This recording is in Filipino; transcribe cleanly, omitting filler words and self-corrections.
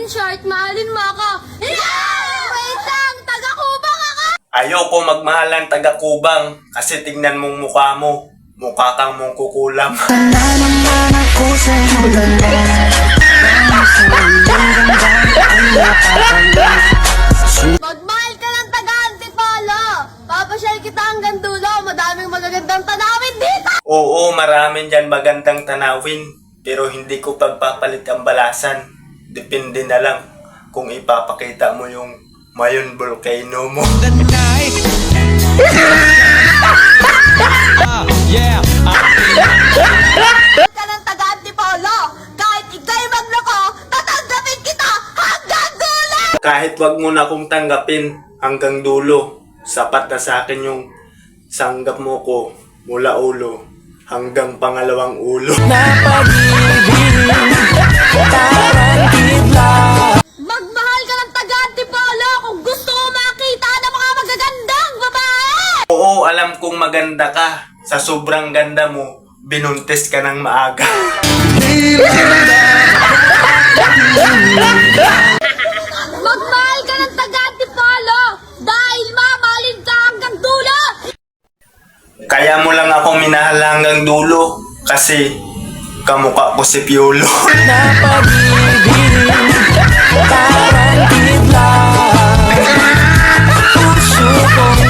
short, mahalin mo ako. Yeah! Wait lang, taga-kubang ako! Ayoko magmahalan taga-kubang kasi tignan mong mukha mo. Mukha kang mong kukulam. Magmahal ka ng taga-Antipolo. Papasyal kita hanggang dulo. Madaming magagandang tanawin dito. Oo, maraming dyan magandang tanawin. Pero hindi ko pagpapalit ang balasan. Depende na lang kung ipapakita mo yung Mayon volcano mo. Ka ng taga-Antipolo. Kahit ikay magloko, tatanggapin kita hanggang dulo. Kahit wag mo na akong tanggapin hanggang dulo, sapat na sa akin yung sanggap mo ko mula ulo hanggang pangalawang ulo. Magmahal ka ng taga-Antipolo kung gusto mo makita ng mga magagandang babae. Oo, alam kong maganda ka. Sa sobrang ganda mo, binuntis ka ng maaga. Magmahal ka ng taga-Antipolo dahil mamahalin ka hanggang dulo. Kaya mo lang ako minahal hanggang dulo kasi kamukha ko si Piolo. Parang tibla, puso kong